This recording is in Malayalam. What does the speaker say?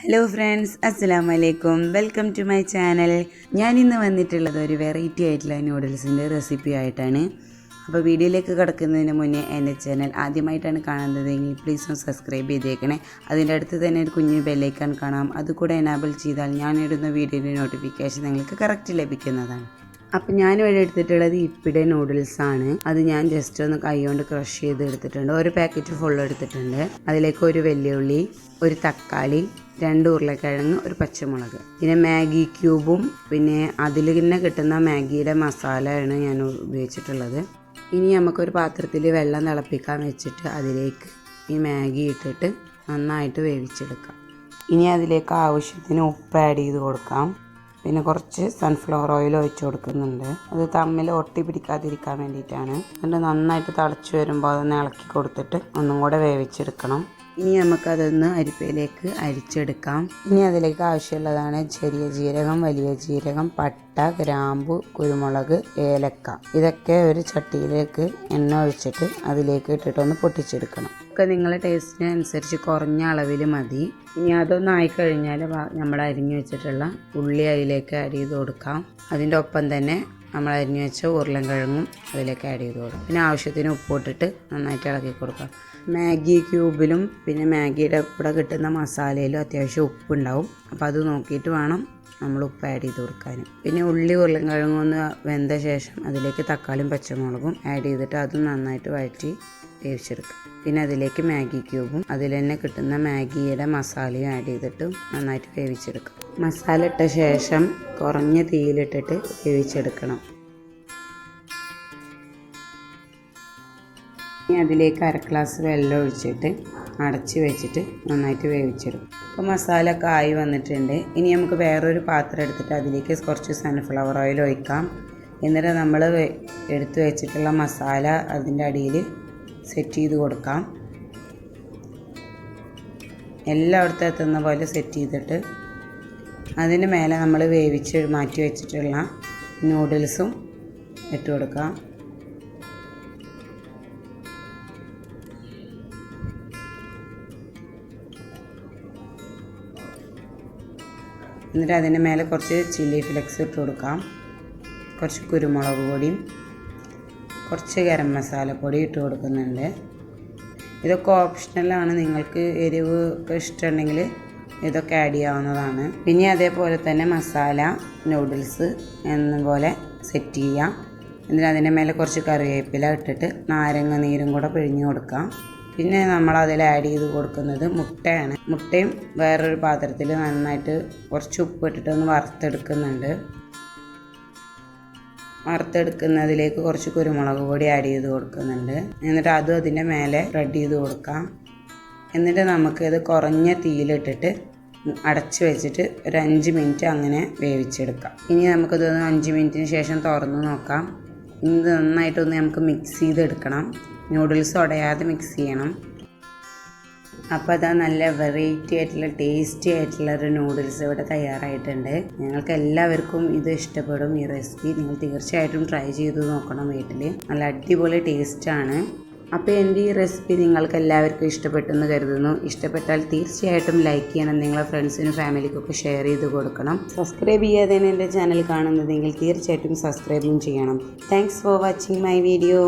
ഹലോ ഫ്രണ്ട്സ്, അസ്സലാമു അലൈക്കും. Welcome to my channel. ഞാനിന്ന് വന്നിട്ടുള്ളത് ഒരു വെറൈറ്റി ആയിട്ടുള്ള നൂഡിൽസിൻ്റെ റെസിപ്പി ആയിട്ടാണ്. അപ്പോൾ വീഡിയോയിലേക്ക് കിടക്കുന്നതിന് മുന്നേ എൻ്റെ ചാനൽ ആദ്യമായിട്ടാണ് കാണുന്നതെങ്കിൽ പ്ലീസ് ഒന്ന് സബ്സ്ക്രൈബ് ചെയ്തേക്കണേ. അതിൻ്റെ അടുത്ത് തന്നെ ഒരു കുഞ്ഞു ബെല്ലൈക്കൺ കാണാം. അതുകൂടെ എനാബിൾ ചെയ്താൽ ഞാനിടുന്ന വീഡിയോയുടെ നോട്ടിഫിക്കേഷൻ നിങ്ങൾക്ക് കറക്റ്റ് ലഭിക്കുന്നതാണ്. അപ്പം ഞാനിവിടെ എടുത്തിട്ടുള്ളത് ഇപ്പിടെ നൂഡിൽസാണ്. അത് ഞാൻ ജസ്റ്റ് ഒന്ന് കൈ കൊണ്ട് ക്രഷ് ചെയ്ത് എടുത്തിട്ടുണ്ട്. ഒരു പാക്കറ്റ് ഫുൾ എടുത്തിട്ടുണ്ട്. അതിലേക്ക് ഒരു വെല്ലുള്ളി, ഒരു തക്കാളി, 2 ഉരുളക്കിഴങ്ങ്, ഒരു പച്ചമുളക്, പിന്നെ മാഗി ക്യൂബും പിന്നെ അതിൽ തന്നെ കിട്ടുന്ന മാഗിയുടെ മസാലയാണ് ഞാൻ ഉപയോഗിച്ചിട്ടുള്ളത്. ഇനി നമുക്കൊരു പാത്രത്തിൽ വെള്ളം തിളപ്പിക്കാൻ വെച്ചിട്ട് അതിലേക്ക് ഈ മാഗി ഇട്ടിട്ട് നന്നായിട്ട് വേവിച്ചെടുക്കാം. ഇനി അതിലേക്ക് ആവശ്യത്തിന് ഉപ്പ് ആഡ് ചെയ്ത് കൊടുക്കാം. പിന്നെ കുറച്ച് സൺഫ്ലവർ ഓയിൽ ഒഴിച്ച് കൊടുക്കുന്നുണ്ട്. അത് തമ്മിൽ ഒട്ടി പിടിക്കാതിരിക്കാൻ വേണ്ടിയിട്ടാണ്. എന്നിട്ട് നന്നായിട്ട് തിളച്ച് വരുമ്പോൾ അതൊന്ന് ഇളക്കി കൊടുത്തിട്ട് ഒന്നും കൂടെ വേവിച്ചെടുക്കണം. ഇനി നമുക്കതൊന്ന് അരിപ്പയിലേക്ക് അരിച്ചെടുക്കാം. ഇനി അതിലേക്ക് ആവശ്യമുള്ളതാണ് ചെറിയ ജീരകം, വലിയ ജീരകം, പട്ട, ഗ്രാമ്പു, കുരുമുളക്, ഏലക്ക. ഇതൊക്കെ ഒരു ചട്ടിയിലേക്ക് എണ്ണ ഒഴിച്ചിട്ട് അതിലേക്ക് ഇട്ടിട്ടൊന്ന് പൊട്ടിച്ചെടുക്കണം. ഒക്കെ നിങ്ങളുടെ ടേസ്റ്റിനനുസരിച്ച് കുറഞ്ഞ അളവിൽ മതി. ഇനി അതൊന്നും ആയിക്കഴിഞ്ഞാൽ നമ്മൾ അരിഞ്ഞു വെച്ചിട്ടുള്ള ഉള്ളി അതിലേക്ക് ആഡ് ചെയ്ത് കൊടുക്കാം. അതിൻ്റെ ഒപ്പം തന്നെ നമ്മൾ അരിഞ്ഞു വെച്ച ഉരുളൻകിഴങ്ങും അതിലേക്ക് ആഡ് ചെയ്ത് കൊടുക്കാം. പിന്നെ ആവശ്യത്തിന് ഉപ്പിട്ടിട്ട് നന്നായിട്ട് ഇളക്കി കൊടുക്കാം. മാഗി ക്യൂബിലും പിന്നെ മാഗിയുടെ കൂടെ കിട്ടുന്ന മസാലയിലും അത്യാവശ്യം ഉപ്പുണ്ടാവും. അപ്പോൾ അത് നോക്കിയിട്ട് വേണം നമ്മൾ ഉപ്പ് ആഡ് ചെയ്ത് കൊടുക്കാൻ. പിന്നെ ഉള്ളി ഉരുളൻകിഴങ്ങും ഒന്ന് വെന്ത ശേഷം അതിലേക്ക് തക്കാളിയും പച്ചമുളകും ആഡ് ചെയ്തിട്ട് അതും നന്നായിട്ട് വഴറ്റി വേവിച്ചെടുക്കുക. പിന്നെ അതിലേക്ക് മാഗി ക്യൂബും അതിൽ തന്നെ കിട്ടുന്ന മാഗിയുടെ മസാലയും ആഡ് ചെയ്തിട്ട് നന്നായിട്ട് വേവിച്ചെടുക്കുക. മസാല ഇട്ട ശേഷം കുറഞ്ഞ തീയിലിട്ടിട്ട് വേവിച്ചെടുക്കണം. ഇനി അതിലേക്ക് 1/2 ഗ്ലാസ് വെള്ളം ഒഴിച്ചിട്ട് അടച്ച് വെച്ചിട്ട് നന്നായിട്ട് വേവിച്ചെടുക്കും. അപ്പോൾ മസാല ഒക്കെ ആയി വന്നിട്ടുണ്ട്. ഇനി നമുക്ക് വേറൊരു പാത്രം എടുത്തിട്ട് അതിലേക്ക് കുറച്ച് സൺഫ്ലവർ ഓയിൽ ഒഴിക്കാം. എന്നിട്ട് നമ്മൾ എടുത്ത് വെച്ചിട്ടുള്ള മസാല അതിൻ്റെ അടിയിൽ സെറ്റ് ചെയ്ത് കൊടുക്കാം. എല്ലായിടത്തും എത്തുന്ന പോലെ സെറ്റ് ചെയ്തിട്ട് അതിന് മേലെ നമ്മൾ വേവിച്ച് മാറ്റി വെച്ചിട്ടുള്ള നൂഡിൽസും ഇട്ട് കൊടുക്കാം. എന്നിട്ട് അതിൻ്റെ മേലെ കുറച്ച് ചില്ലി ഫ്ലെക്സ് ഇട്ട് കൊടുക്കാം. കുറച്ച് കുരുമുളക് പൊടിയും കുറച്ച് ഗരം മസാലപ്പൊടി ഇട്ട് കൊടുക്കുന്നുണ്ട്. ഇതൊക്കെ ഓപ്ഷണലാണ്. നിങ്ങൾക്ക് എരിവ് ഒക്കെ ഇഷ്ടമുണ്ടെങ്കിൽ ഇതൊക്കെ ആഡ് ചെയ്യാവുന്നതാണ്. പിന്നെ അതേപോലെ തന്നെ മസാല നൂഡിൽസ് എന്നപോലെ സെറ്റ് ചെയ്യാം. എന്നിട്ട് അതിൻ്റെ മേലെ കുറച്ച് കറിവേപ്പില ഇട്ടിട്ട് നാരങ്ങ നീരും കൂടെ പിഴിഞ്ഞ് കൊടുക്കാം. പിന്നെ നമ്മൾ അതിൽ ആഡ് ചെയ്ത് കൊടുക്കുന്നത് മുട്ടയാണ്. മുട്ടയും വേറൊരു പാത്രത്തിൽ നന്നായിട്ട് കുറച്ച് ഉപ്പ് ഇട്ടിട്ട് ഒന്ന് വറുത്തെടുക്കുന്നുണ്ട്. വറുത്തെടുക്കുന്നതിലേക്ക് കുറച്ച് കുരുമുളക് പൊടി ആഡ് ചെയ്ത് കൊടുക്കുന്നുണ്ട്. എന്നിട്ട് അതും അതിൻ്റെ മേലെ സ്പ്രെഡ് ചെയ്ത് കൊടുക്കാം. എന്നിട്ട് നമുക്കിത് കുറഞ്ഞ തീയിലിട്ടിട്ട് അടച്ച് വെച്ചിട്ട് ഒരു 5 മിനിറ്റ് അങ്ങനെ വേവിച്ചെടുക്കാം. ഇനി നമുക്കിതൊന്ന് 5 മിനിറ്റിന് ശേഷം തുറന്ന് നോക്കാം. ഇത് നന്നായിട്ടൊന്ന് നമുക്ക് മിക്സ് ചെയ്തെടുക്കണം. നൂഡിൽസ് ഉടയാതെ മിക്സ് ചെയ്യണം. അപ്പോൾ അതാ നല്ല വെറൈറ്റി ആയിട്ടുള്ള ടേസ്റ്റി ആയിട്ടുള്ളൊരു നൂഡിൽസ് ഇവിടെ തയ്യാറായിട്ടുണ്ട്. ഞങ്ങൾക്ക് എല്ലാവർക്കും ഇത് ഇഷ്ടപ്പെടും. ഈ റെസിപ്പി നിങ്ങൾ തീർച്ചയായിട്ടും ട്രൈ ചെയ്ത് നോക്കണം വീട്ടിൽ. നല്ല അടിപൊളി ടേസ്റ്റാണ്. അപ്പോൾ എൻ്റെ ഈ റെസിപ്പി നിങ്ങൾക്ക് എല്ലാവർക്കും ഇഷ്ടപ്പെട്ടെന്ന് കരുതുന്നു. ഇഷ്ടപ്പെട്ടാൽ തീർച്ചയായിട്ടും ലൈക്ക് ചെയ്യണം. നിങ്ങളെ ഫ്രണ്ട്സിനും ഫാമിലിക്കൊക്കെ ഷെയർ ചെയ്ത് കൊടുക്കണം. സബ്സ്ക്രൈബ് ചെയ്യാതെയാണ് എൻ്റെ ചാനൽ കാണുന്നതെങ്കിൽ തീർച്ചയായിട്ടും സബ്സ്ക്രൈബും ചെയ്യണം. Thanks for watching my video.